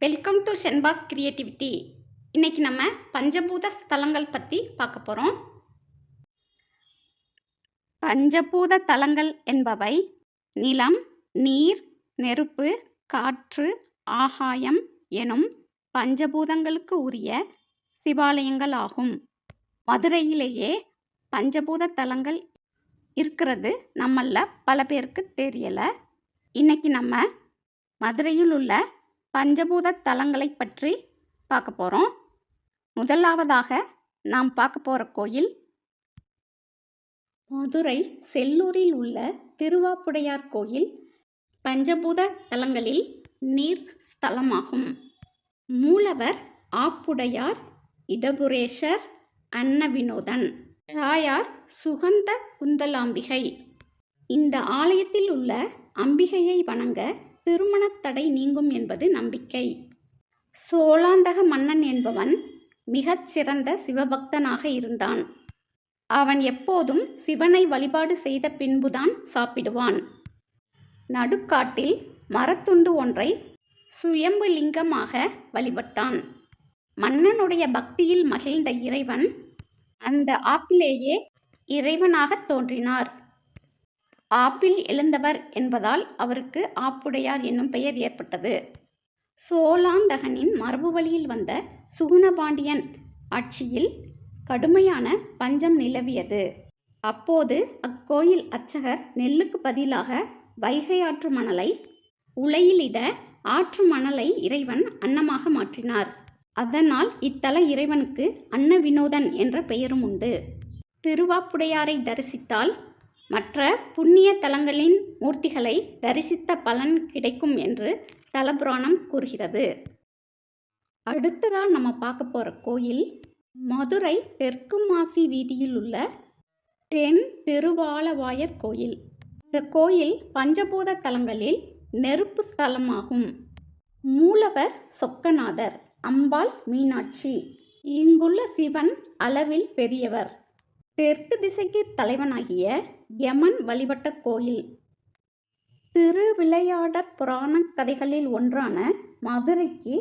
Welcome to Shenba's creativity. இன்னைக்கு நம்ம பஞ்சபூத ஸ்தலங்கள் பற்றி பார்க்க போகிறோம். பஞ்சபூத தலங்கள் என்பவை நிலம், நீர், நெருப்பு, காற்று, ஆகாயம் எனும் பஞ்சபூதங்களுக்கு உரிய சிவாலயங்கள் ஆகும். மதுரையிலேயே பஞ்சபூத தலங்கள் இருக்கிறது நம்மள பல பேருக்கு தெரியலை. இன்னைக்கு நம்ம மதுரையில் உள்ள பஞ்சபூத தலங்களை பற்றி பார்க்க போகிறோம். முதலாவதாக நாம் பார்க்க போகிற கோயில் மதுரை செல்லூரில் உள்ள திருவாப்புடையார் கோயில். பஞ்சபூத தலங்களில் நீர் ஸ்தலமாகும். மூலவர் ஆப்புடையார், இடபுரேஷர், அன்னவினோதன், தாயார் சுகந்த குந்தலாம்பிகை. இந்த ஆலயத்தில் உள்ள அம்பிகையை வணங்க திருமணத் தடை நீங்கும் என்பது நம்பிக்கை. சோழாந்தக மன்னன் என்பவன் மிகச் சிறந்த சிவபக்தனாக இருந்தான். அவன் எப்போதும் சிவனை வழிபாடு செய்த பின்புதான் சாப்பிடுவான். நடுக்காட்டில் மரத்துண்டு ஒன்றை சுயம்பு லிங்கமாக வழிபட்டான். மன்னனுடைய பக்தியில் மகிழ்ந்த இறைவன் அந்த ஆப்பிலேயே இறைவனாக தோன்றினார். ஆப்பில் எழுந்தவர் என்பதால் அவருக்கு ஆப்புடையார் என்னும் பெயர் ஏற்பட்டது. சோழாந்தகனின் மரபு வழியில் வந்த சுகுணபாண்டியன் ஆட்சியில் கடுமையான பஞ்சம் நிலவியது. அப்போது அக்கோயில் அர்ச்சகர் நெல்லுக்கு பதிலாக வைகை ஆற்று மணலை உலையிலிட ஆற்று மணலை இறைவன் அன்னமாக மாற்றினார். அதனால் இத்தல இறைவனுக்கு அன்னவினோதன் என்ற பெயரும் உண்டு. திருவாப்புடையாரை தரிசித்தால் மற்ற புண்ணிய தலங்களின் மூர்த்திகளை தரிசித்த பலன் கிடைக்கும் என்று தலபுராணம் கூறுகிறது. அடுத்ததாக நம்ம பார்க்க போகிற கோயில் மதுரை தெற்கு மாசி வீதியில் உள்ள தென் திருவாலவாயர் கோயில். இந்த கோயில் பஞ்சபூத தலங்களில் நெருப்பு ஸ்தலமாகும். மூலவர் சொக்கநாதர், அம்பாள் மீனாட்சி. இங்குள்ள சிவன் அளவில் பெரியவர். தெற்கு திசைக்கு தலைவனாகிய யமன் வழிபட்ட கோயில். திருவிளையாடற் புராண கதைகளில் ஒன்றான மதுரைக்கு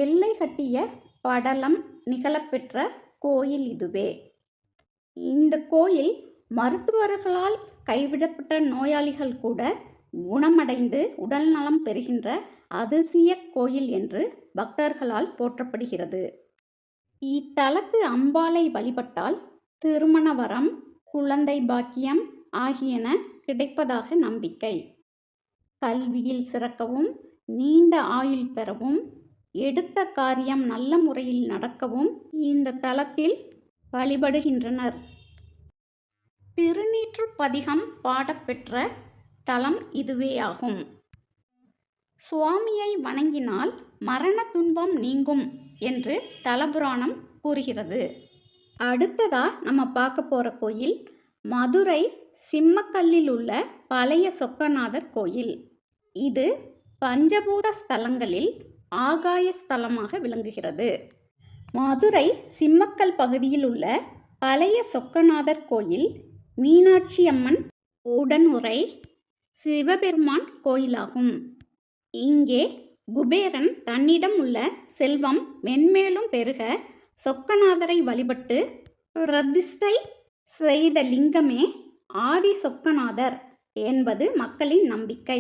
எல்லை கட்டிய படலம் நிகழப்பெற்ற கோயில் இதுவே. இந்த கோயில் மருத்துவர்களால் கைவிடப்பட்ட நோயாளிகள் கூட குணமடைந்து உடல் நலம் பெறுகின்ற அதிசய கோயில் என்று பக்தர்களால் போற்றப்படுகிறது. இத்தலத்து அம்பாளை வழிபட்டால் திருமண வரம், குழந்தை பாக்கியம் ஆகியன கிடைப்பதாக நம்பிக்கை. கல்வியில் சிறக்கவும், நீண்ட ஆயுள் பெறவும், எடுத்த காரியம் நல்ல முறையில் நடக்கவும் இந்த தலத்தில் வழிபடுகின்றனர். திருநீற்று பதிகம் பாடப்பெற்ற தலம் இதுவே ஆகும். சுவாமியை வணங்கினால் மரண துன்பம் நீங்கும் என்று தலபுராணம் கூறுகிறது. அடுத்ததா நம்ம பார்க்க போகிற கோயில் மதுரை சிம்மக்கல்லில் உள்ள பழைய சொக்கநாதர் கோயில். இது பஞ்சபூத ஸ்தலங்களில் ஆகாய ஸ்தலமாக விளங்குகிறது. மதுரை சிம்மக்கல் பகுதியில் உள்ள பழைய சொக்கநாதர் கோயில் மீனாட்சி அம்மன் உடனுறை சிவபெருமான் கோயிலாகும். இங்கே குபேரன் தன்னிடம் உள்ள செல்வம் மென்மேலும் பெருக சொக்கநாதரை வழிபட்டு பிரதிஷ்டை செய்த லிங்கமே ஆதி சொக்கநாதர் என்பது மக்களின் நம்பிக்கை.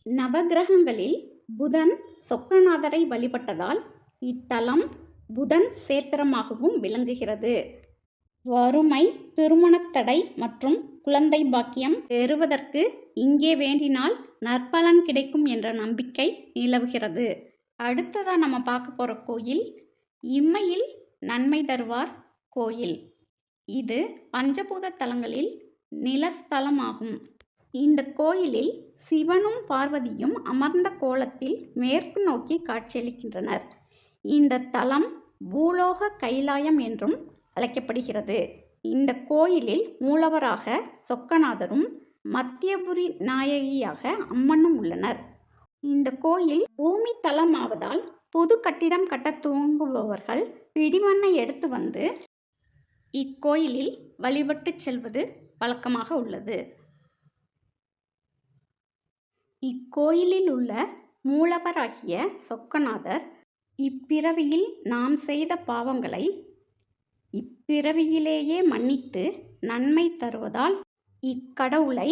நவகிரகங்களில் புதன் சொக்கநாதரை வழிபட்டதால் இத்தலம் புதன் சேத்திரமாகவும் விளங்குகிறது. வறுமை, திருமணத்தடை மற்றும் குழந்தை பாக்கியம் பெறுவதற்கு இங்கே வேண்டினால் நற்பலன் கிடைக்கும் என்ற நம்பிக்கை நிலவுகிறது. அடுத்ததாக நம்ம பார்க்க போகிற கோயில் இம்மையில் நன்மை தருவார் கோயில். இது பஞ்சபூத தலங்களில் நிலஸ்தலமாகும். இந்த கோயிலில் சிவனும் பார்வதியும் அமர்ந்த கோலத்தில் மேற்கு நோக்கி காட்சியளிக்கின்றனர். இந்த தலம் பூலோக கைலாயம் என்றும் அழைக்கப்படுகிறது. இந்த கோயிலில் மூலவராக சொக்கநாதரும் மத்தியபுரி நாயகியாக அம்மனும் உள்ளனர். இந்த கோயில் பூமி தலமாவதால் புது கட்டிடம் கட்ட துவங்குபவர்கள் பிடிமண்ணை எடுத்து வந்து இக்கோயிலில் வழிபட்டு செல்வது வழக்கமாக உள்ளது. இக்கோயிலில் உள்ள மூலவராகிய சொக்கநாதர் இப்பிறவியில் நாம் செய்த பாவங்களை இப்பிறவியிலேயே மன்னித்து நன்மை தருவதால் இக்கடவுளை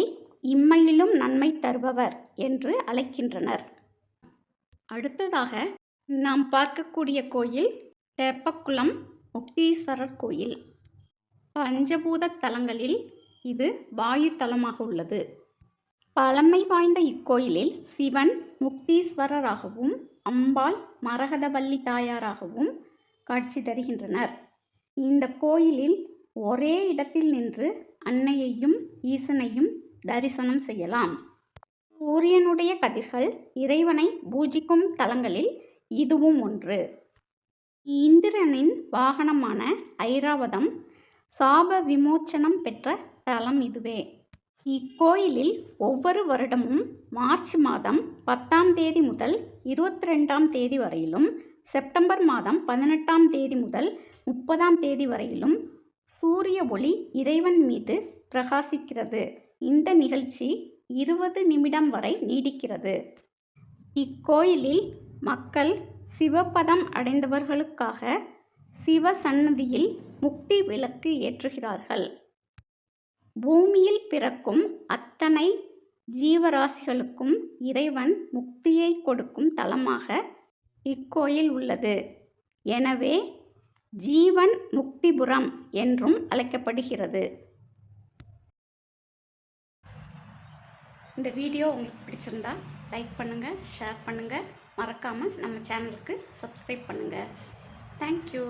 இம்மையிலும் நன்மை தருபவர் என்று அழைக்கின்றனர். அடுத்ததாக நாம் பார்க்கக்கூடிய கோயில் தெப்பக்குளம் முக்தீஸ்வரர் கோயில். பஞ்சபூத தலங்களில் இது வாயு தலமாக உள்ளது. பழமை வாய்ந்த இக்கோயிலில் சிவன் முக்தீஸ்வரராகவும் அம்பாள் மரகதவள்ளி தாயாராகவும் காட்சி தருகின்றனர். இந்த கோயிலில் ஒரே இடத்தில் நின்று அன்னையையும் ஈசனையும் தரிசனம் செய்யலாம். சூரியனுடைய கதிர்கள் இறைவனை பூஜிக்கும் தலங்களில் இதுவும் ஒன்று. இந்திரனின் வாகனமான ஐராவதம் சாப விமோச்சனம் பெற்ற தலம் இதுவே. இக்கோயிலில் ஒவ்வொரு வருடமும் மார்ச் மாதம் 10ஆம் தேதி முதல் 22ஆம் தேதி வரையிலும், செப்டம்பர் மாதம் 18ஆம் தேதி முதல் 30ஆம் தேதி வரையிலும் சூரிய ஒளி இறைவன் மீது பிரகாசிக்கிறது. இந்த நிகழ்ச்சி 20 நிமிடம் வரை நீடிக்கிறது. இக்கோயிலில் மக்கள் சிவபதம் அடைந்தவர்களுக்காக சிவ சன்னதியில் முக்தி விளக்கு ஏற்றுகிறார்கள். பூமியில் பிறக்கும் அத்தனை ஜீவராசிகளுக்கும் இறைவன் முக்தியை கொடுக்கும் தலமாக இக்கோயில் உள்ளது. எனவே ஜீவன் முக்திபுரம் என்றும் அழைக்கப்படுகிறது. இந்த வீடியோ உங்களுக்கு பிடிச்சிருந்தா லைக் பண்ணுங்கள், ஷேர் பண்ணுங்கள், மறக்காமல் நம்ம சேனலுக்கு சப்ஸ்கிரைப் பண்ணுங்கள். தேங்க்யூ.